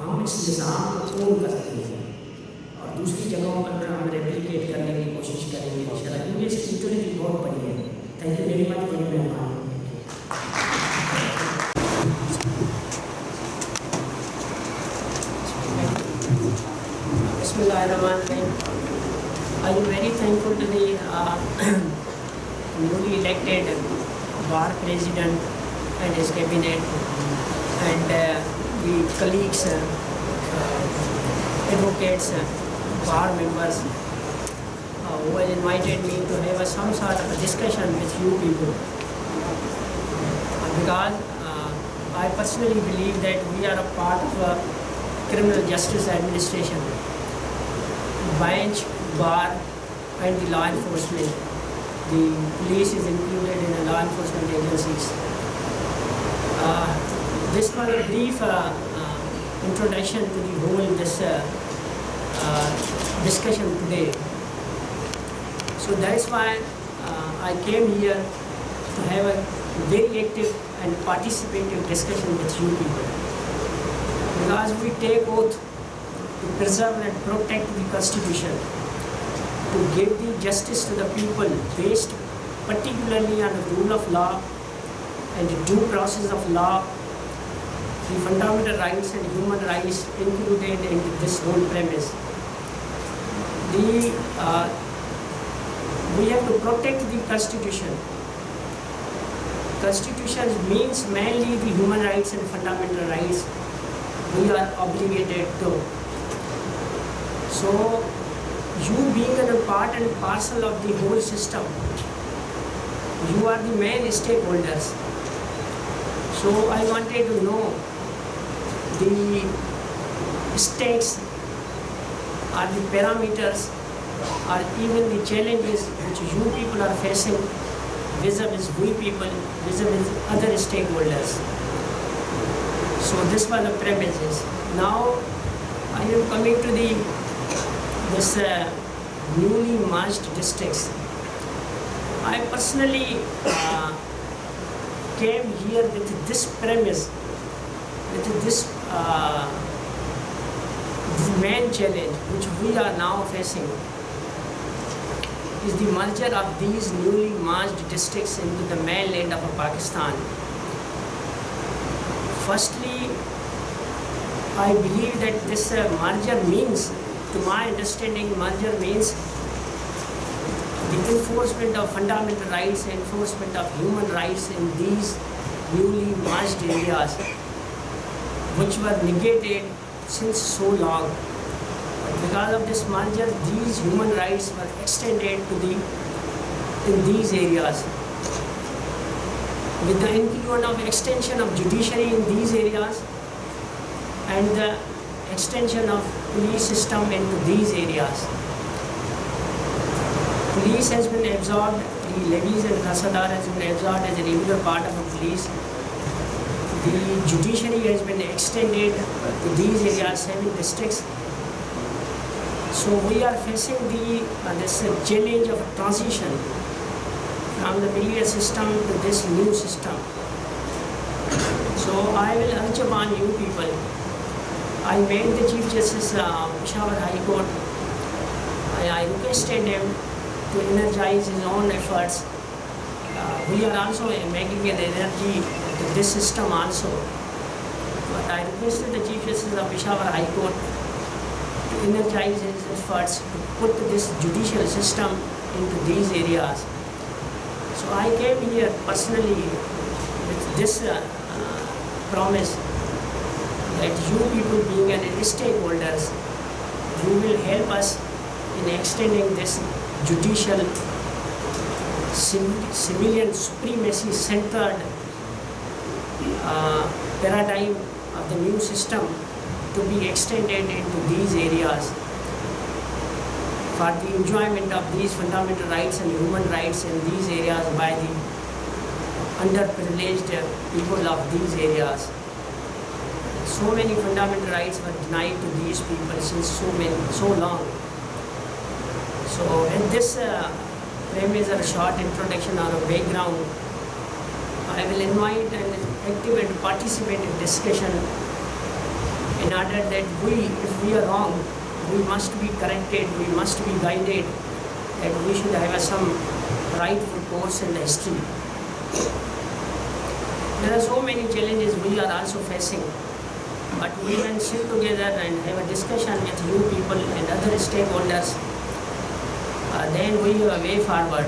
ہم اس نظام کو فون کرتے ہیں اور دوسری جگہوں پر ہم ریپلیکیٹ کرنے کی کوشش کریں گے انشاءاللہ، کیونکہ اس کی یوٹیلیٹی بہت بڑی ہے. Thank you very much. بڑی مہربانی. Bismillahirrahmanirrahim. I am very thankful to the newly elected bar president and his cabinet and the colleagues, advocates, bar members who have invited me to have some sort of a discussion with you people. Because I personally believe that we are a part of a criminal justice administration, bench, bar and the law enforcement. The police is included in the law enforcement agencies. This was a brief introduction to the whole this discussion today. So that's why I came here to have a very active and participative discussion with you people. Because we take oath to preserve and protect the Constitution, to give the justice to the people based particularly on the rule of law and the due process of law, the fundamental rights and human rights included in this whole premise. We have to protect the Constitution. Constitution means mainly the human rights and fundamental rights we are obligated to. So, you being a part and parcel of the whole system, you are the main stakeholders. So, I wanted to know the stakes or the parameters or even the challenges which you people are facing vis-a-vis we people, vis-a-vis other stakeholders. So this was the premises. Now I am coming to this newly merged districts. I personally came here with this premise, with this main challenge which we are now facing is the merger of these newly merged districts into the mainland of Pakistan. Firstly, I believe that this merger means, to my understanding, merger means the enforcement of fundamental rights, enforcement of human rights in these newly merged areas, which were negated since so long. But because of this merger, these human rights were extended in these areas. With the inclusion of extension of judiciary in these areas and the extension of police system into these areas. Police has been absorbed, the levies and Rasadar has been absorbed as a regular part of the police. The judiciary has been extended to these areas, 7 districts. So we are facing this challenge of transition from the previous system to this new system. So I will urge upon you people. I met the Chief Justice Peshawar High Court I requested him to energize his own efforts. We are also making an energy to this system also. But I requested the Chief Justice of Peshawar High Court to energize his efforts to put this judicial system into these areas. So I came here personally with this promise that you people being an stakeholders, you will help us in extending this judicial civilian supremacy centered paradigm of the new system to be extended into these areas for the enjoyment of these fundamental rights and human rights in these areas by the underprivileged people of these areas. So many fundamental rights were denied to these people since so long. So in this premise or short introduction or a background, I will invite an active and participative discussion in order that if we are wrong, we must be corrected, we must be guided, that we should have some rightful course in the history. There are so many challenges we are also facing, but we can sit together and have a discussion with you people and other stakeholders. Then we have a way forward.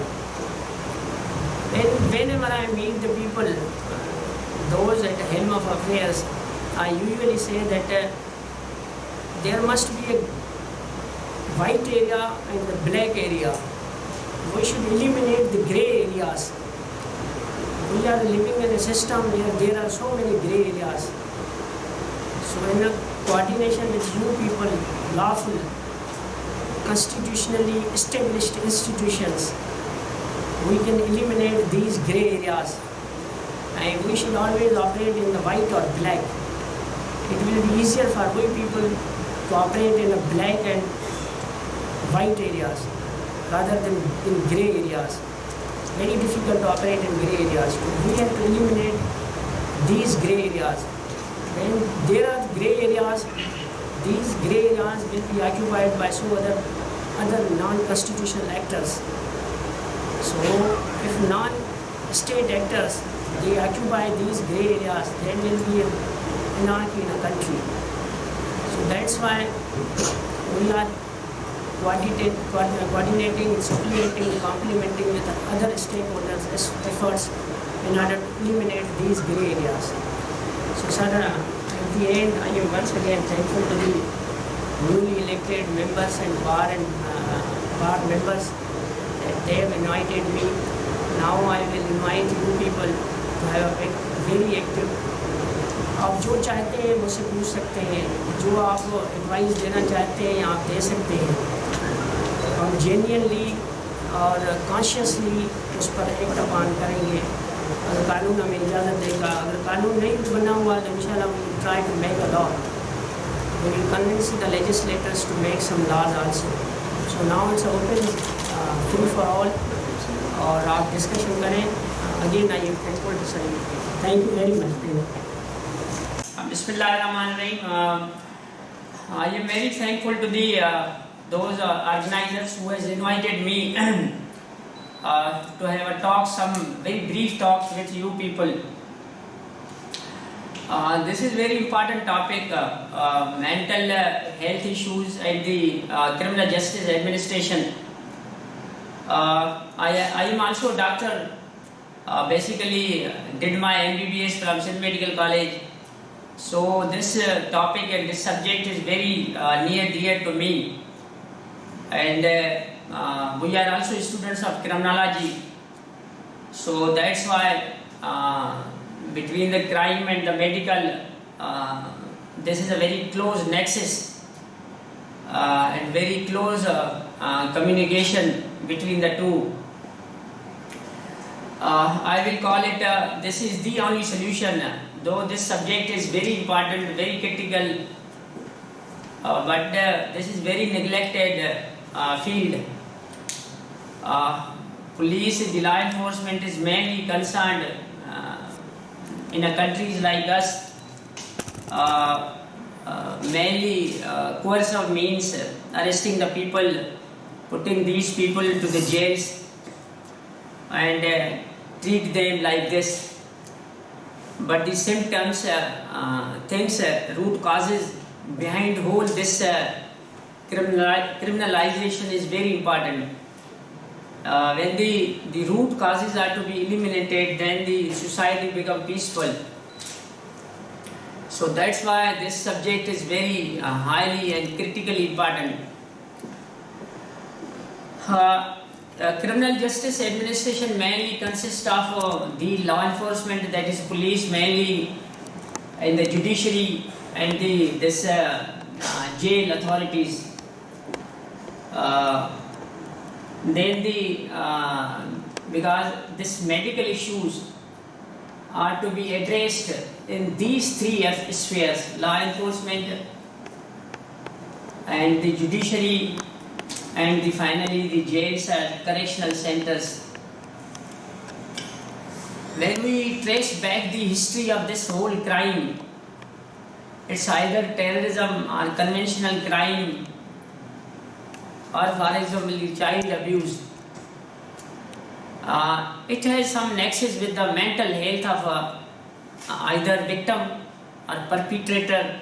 Whenever I meet the people, those at the helm of affairs, I usually say that there must be a white area and the black area. We should eliminate the grey areas. We are living in a system where there are so many grey areas. So in a coordination with you people, lawful, constitutionally established institutions, we can eliminate these grey areas. And we should always operate in the white or black. It will be easier for we people to operate in a black and white areas rather than in grey areas. Very difficult to operate in grey areas. We have to eliminate these grey areas. When there are grey areas, these grey areas will be occupied by other non-constitutional actors. So if non-state actors, they occupy these grey areas, there will be anarchy in a country. So that's why we are coordinating, supplementing, complementing with other stakeholders' efforts in order to eliminate these grey areas. So sir, at the end, I am once again thankful to the newly elected members and bar members that they have invited me. Now I will invite you people to have a very active. आप जो चाहते हैं मुझसे पूछ सकते हैं, जो आप एडवाइस देना चाहते हैं आप दे सकते हैं. हम जेन्युइनली और कॉन्शियसली उस पर एक्ट अपान करेंगे अगर कानून हमें इजाज़त देगा. अगर कानून नहीं बना हुआ तो इंशाल्लाह we will try to make a law. We will convince the legislators to make some laws also. So now it's open, free for all. और आप डिस्कशन करें. Again I am thankful to sir. Thank you very much. Bismillahirrahmanirrahim. I am very thankful to those organizers who has invited me to have a talk, some very brief talks with you people. This is very important topic, mental health issues at the criminal justice administration. I am also a doctor. Basically did my MBBS from Sindh Medical College. So this topic and this subject is very near dear to me. And we are also students of criminology. So that's why between the crime and the medical, this is a very close nexus and very close communication between the two. I will call it, this is the only solution, though this subject is very important, very critical, but this is very neglected field. Police, the law enforcement is mainly concerned in a countries like us, mainly coercive means, arresting the people putting these people to the jails and treat them like this. But the symptoms, root causes behind whole this criminalization is very important. When the root causes are to be eliminated, then the society become peaceful. So that's why this subject is very highly and critically important. Criminal justice administration mainly consists of the law enforcement, that is police mainly, and the judiciary and this jail authorities. Then because these medical issues are to be addressed in these three spheres: law enforcement and the judiciary and finally the jails and correctional centers. When we trace back the history of this whole crime, it's either terrorism or conventional crime, or for example child abuse. It has some nexus with the mental health of either victim or perpetrator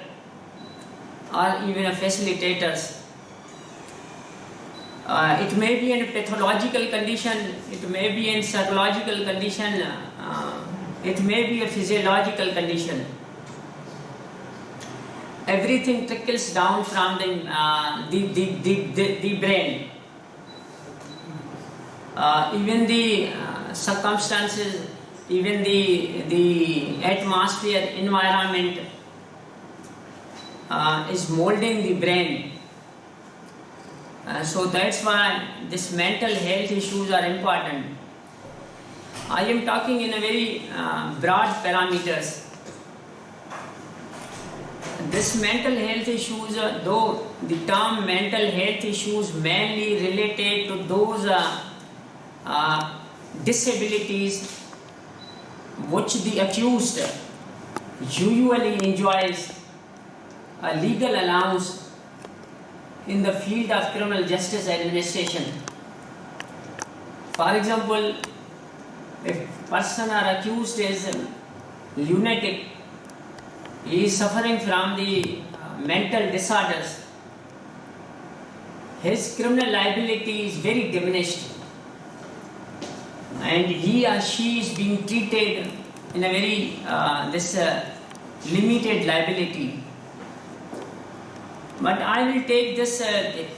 or even a facilitators. It may be in a pathological condition, it may be in psychological condition, it may be a physiological condition. Everything trickles down from the brain. Even the circumstances, even the atmosphere, environment is molding the brain. So that's why this mental health issues are important. I am talking in a very broad parameters. This mental health issues, though the term mental health issues mainly related to those disabilities which the accused usually enjoys a legal allowance in the field of criminal justice administration. For example, if person or accused is lunatic, he is suffering from the mental disorders, his criminal liability is very diminished and he or she is being treated in a very limited liability. But I will take this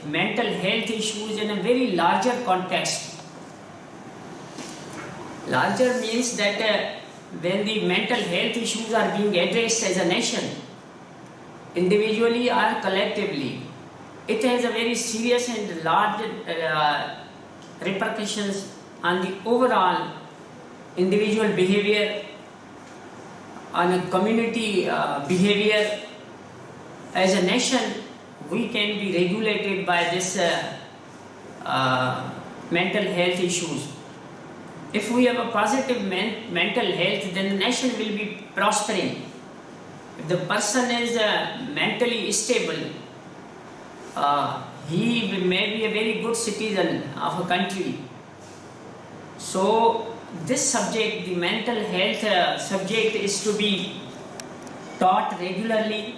mental health issues in a very larger context. Larger means that when the mental health issues are being addressed as a nation, individually or collectively, it has a very serious and large repercussions on the overall individual behavior, on a community behavior. As a nation, we can be regulated by this mental health issues. If we have a positive mental health, then the nation will be prospering. If the person is mentally stable, he may be a very good citizen of a country. So this subject, the mental health subject, is to be taught regularly.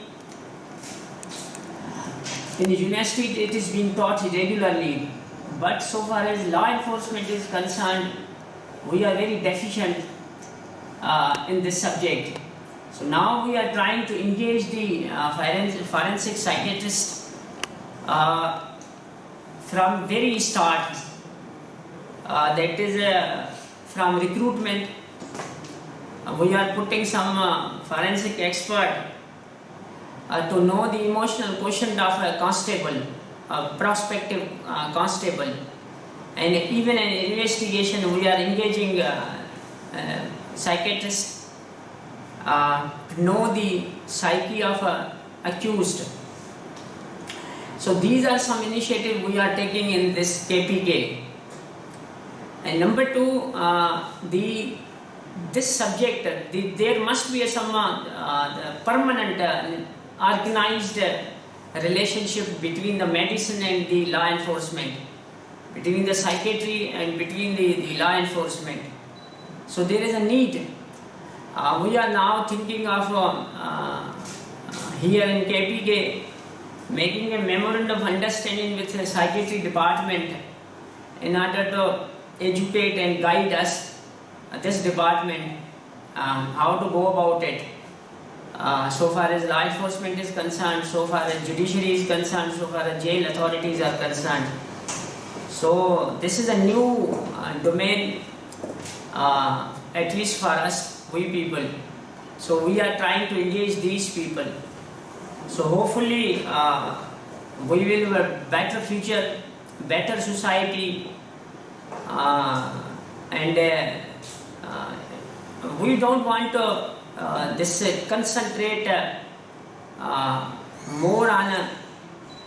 In the university it is being taught regularly, but so far as law enforcement is concerned, we are very deficient in this subject. So now we are trying to engage the forensic psychiatrists from very start, that is from recruitment. We are putting some forensic expert to know the emotional quotient of a constable, a prospective constable, and even in investigation we are engaging psychiatrists to know the psyche of a accused. So these are some initiatives we are taking in this KPK. And number two, this subject, there must be some permanent organized relationship between the medicine and the law enforcement. between the psychiatry and between the law enforcement. So there is a need. We are now thinking of here in KPK making a memorandum of understanding with the psychiatry department in order to educate and guide us, this department, how to go about it. So far as law enforcement is concerned, so far as judiciary is concerned, so far as jail authorities are concerned. So this is a new domain, at least for us, we people. So we are trying to engage these people. So hopefully we will have a better future, better society, and we don't want to concentrate more on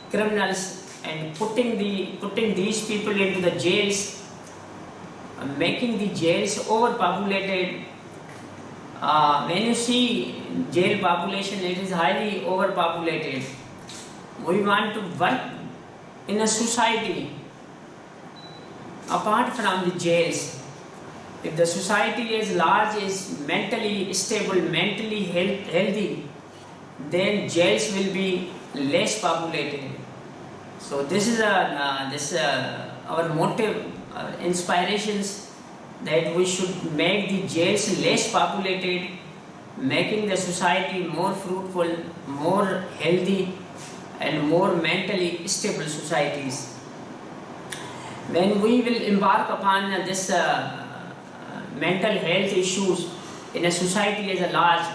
criminals and putting these people into the jails, making the jails overpopulated. When you see jail population, it is highly overpopulated. We want to work in a society apart from the jails. If the society is large, is mentally stable, mentally healthy, then jails will be less populated. So this is our motive, our inspirations, that we should make the jails less populated, making the society more fruitful, more healthy, and more mentally stable societies. When we will embark upon this mental health issues in a society as a large,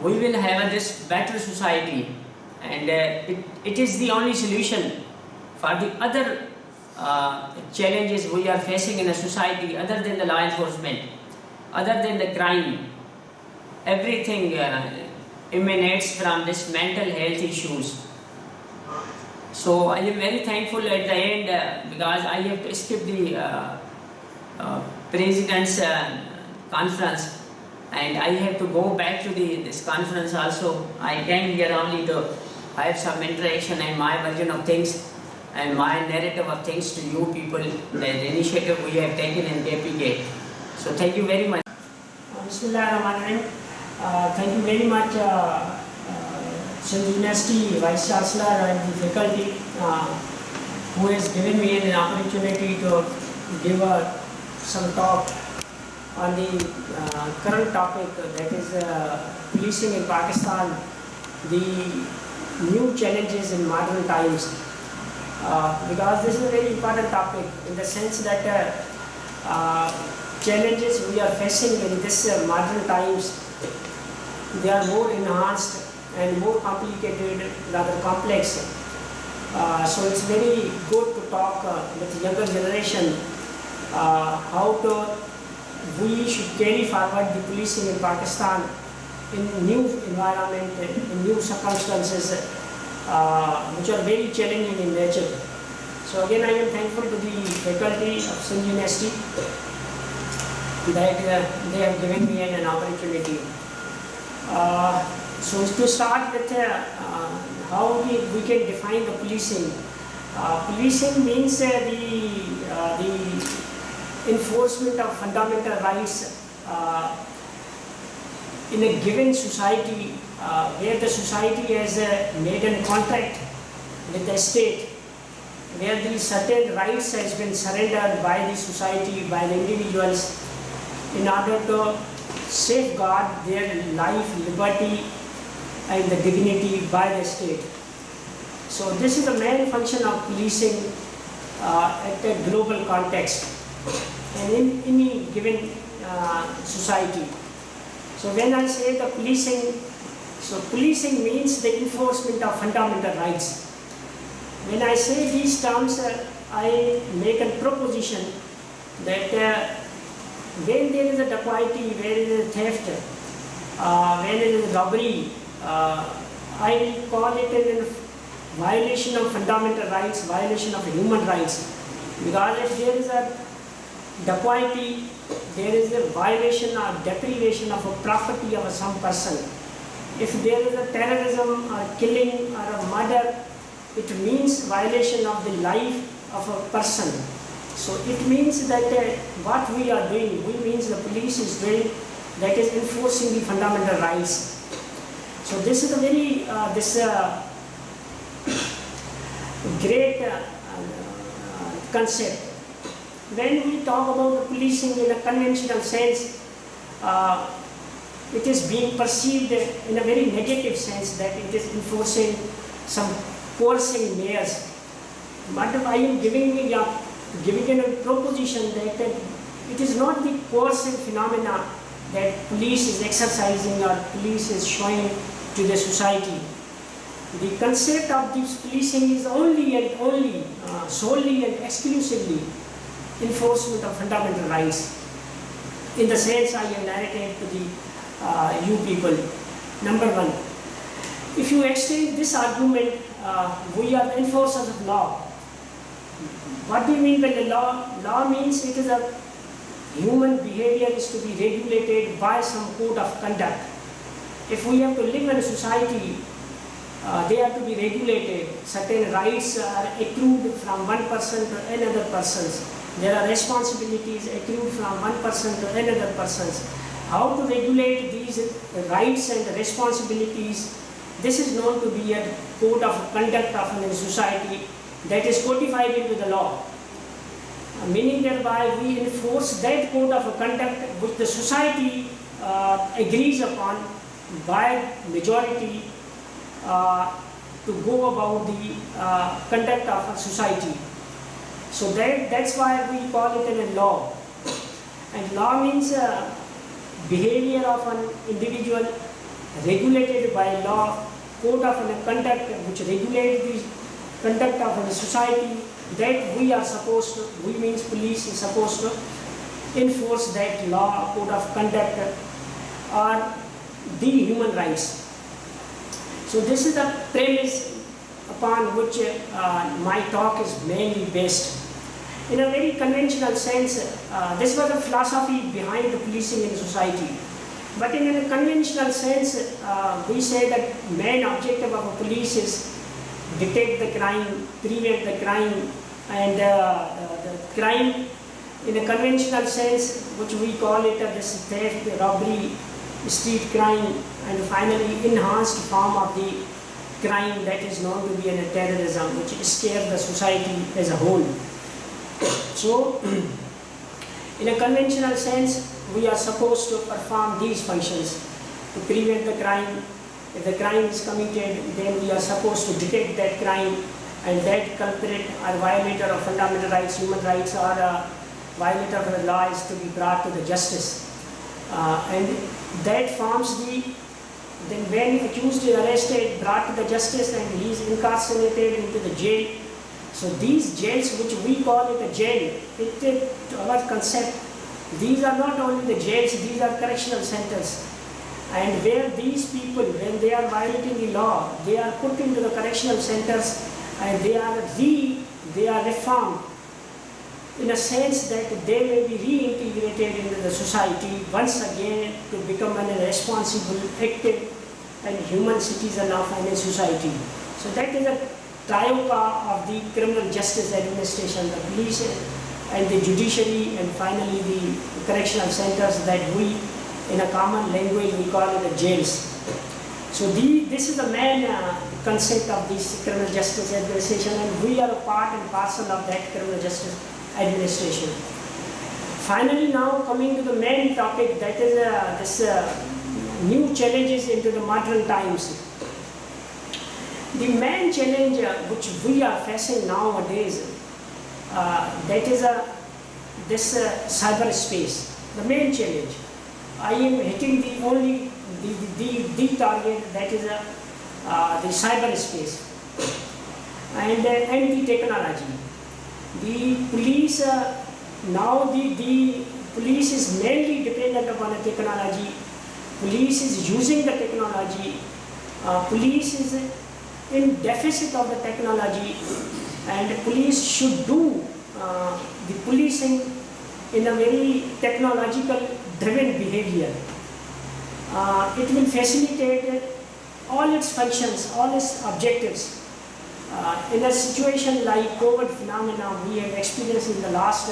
we will have this better society, and it is the only solution for the other challenges we are facing in a society, other than the law enforcement, other than the crime. Everything emanates from this mental health issues. So I am very thankful at the end because I have to skip the President's conference, and I have to go back to this conference also. I came here only to have some interaction and my version of things and my narrative of things to you people, the initiative we have taken in KPK. So thank you very much. Bismillahirrahmanirrahim. Thank you very much, Sindh University Vice Chancellor and the faculty who has given me an opportunity to give some talk on the current topic, that is policing in Pakistan, the new challenges in modern times. Because this is a very important topic in the sense that challenges we are facing in this modern times, they are more enhanced and more complicated, rather complex. So it's very good to talk with younger generation how we should carry forward the policing in Pakistan in new environment, in new circumstances, which are very challenging in nature. So again, I am thankful to the faculty of Sindh University that they have given me an opportunity. So to start with how we can define the policing. Policing means the enforcement of fundamental rights in a given society where the society has made a contract with the state, where the certain rights has been surrendered by the society, by the individuals, in order to safeguard their life, liberty, and the dignity by the state. So this is the main function of policing at a global context and in any given society. So when I say the policing, so policing means the enforcement of fundamental rights. When I say these terms, I make a proposition that when there is a dacoity, when there is a theft, when there is a robbery, I call it a violation of fundamental rights, violation of human rights. Because if there is a dacoity, there is a violation or deprivation of a property of some person. If there is a terrorism or killing or a murder, it means violation of the life of a person. So it means that what we are doing, means the police is doing, that is enforcing the fundamental rights. So this is a very great concept. When we talk about the policing in a conventional sense, it is being perceived in a very negative sense, that it is enforcing some coercing measures. But I am giving a proposition that it is not the coercive phenomena that police is exercising or police is showing to the society. The concept of this policing is only and only, solely and exclusively enforcement of fundamental rights. In the sense I have narrated to the you people. Number one, if you extend this argument, we are enforcers of law. What do you mean by the law? Law means it is a human behavior is to be regulated by some code of conduct. If we have to live in a society, they are to be regulated. Certain rights are accrued from one person to another person. There are responsibilities accrued from one person to another person. How to regulate these rights and responsibilities? This is known to be a code of conduct of a society that is codified into the law. Meaning thereby we enforce that code of conduct which the society agrees upon by majority to go about the conduct of a society. So that's why we call it a law. And law means behavior of an individual regulated by law, code of conduct which regulates the conduct of a society, that we are supposed to, we means police is supposed to enforce that law, code of conduct or the human rights. So this is the premise upon which my talk is mainly based. In a very conventional sense, this was the philosophy behind the policing in society. But in a conventional sense, we say that main objective of a police is detect the crime, prevent the crime, and the crime in a conventional sense, which we call it this theft, robbery, street crime, and finally enhanced form of the crime that is known to be a terrorism, which scares the society as a whole. So, in a conventional sense, we are supposed to perform these functions to prevent the crime. If the crime is committed, then we are supposed to detect that crime, and that culprit or violator of fundamental rights, human rights, or violator of the law is to be brought to the justice. And that forms the, then when accused is arrested, brought to the justice, and he is incarcerated into the jail. So these jails, which we call it a jail, our concept, these are not only the jails, these are correctional centers. And where these people, when they are violating the law, they are put into the correctional centers and they are reformed in a sense that they may be reintegrated into the society once again to become a responsible, active and human citizen of any society. So that is a triopa of the criminal justice administration, the police and the judiciary, and finally the correctional centers that we, in a common language, we call it the jails. So this is the main concept of this criminal justice administration, and we are a part and parcel of that criminal justice administration. Finally, now coming to the main topic, that is this new challenges into the modern times. The main challenge which we are facing nowadays, that is this cyberspace. The main challenge. I am hitting the target, that is the cyberspace and the technology. The police now the police is mainly dependent upon the technology. Police is using the technology. Police is in deficit of the technology, and police should do the policing in a very technological driven behavior. It will facilitate all its functions, all its objectives. In a situation like COVID phenomenon we have experienced in the last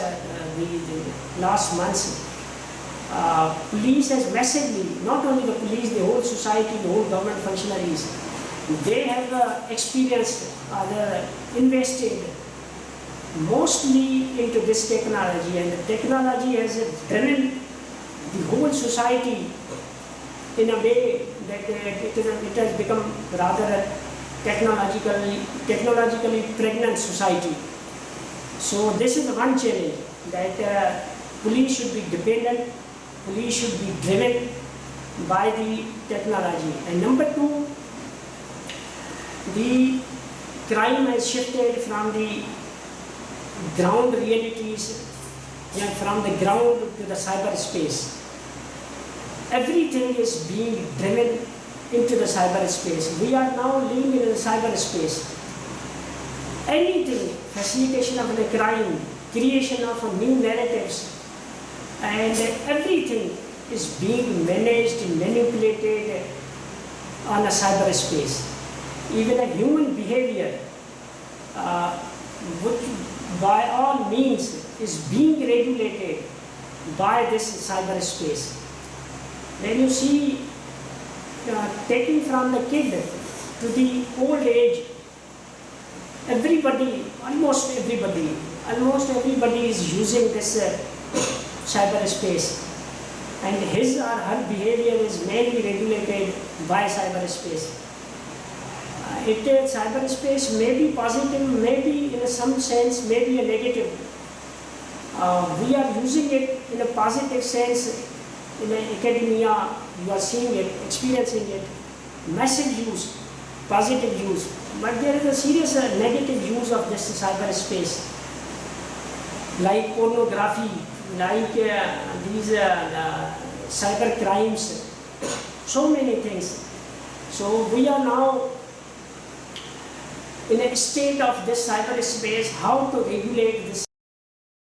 months, police has massively, not only the police, the whole society, the whole government functionaries, they have experienced, invested mostly into this technology, and the technology has driven the whole society in a way that it has become rather a technologically pregnant society. So this is one challenge, that police should be dependent, police should be driven by the technology. And number two, the crime has shifted from the ground realities, from the ground to the cyberspace. Everything is being driven into the cyberspace. We are now living in the cyberspace. Anything, facilitation of the crime, creation of new narratives, and everything is being managed and manipulated on a cyberspace. Even a human behavior, which by all means is being regulated by this cyberspace. When you see taking from the kid to the old age, almost everybody is using this cyberspace, and his or her behavior is mainly regulated by cyberspace. Cyberspace may be positive, maybe in some sense, maybe a negative. We are using it in a positive sense. In academia, you are seeing it, experiencing it, massive use, positive use. But there is a serious negative use of this cyberspace, like pornography, like these cyber crimes, so many things. So we are now in a state of this cyberspace, how to regulate this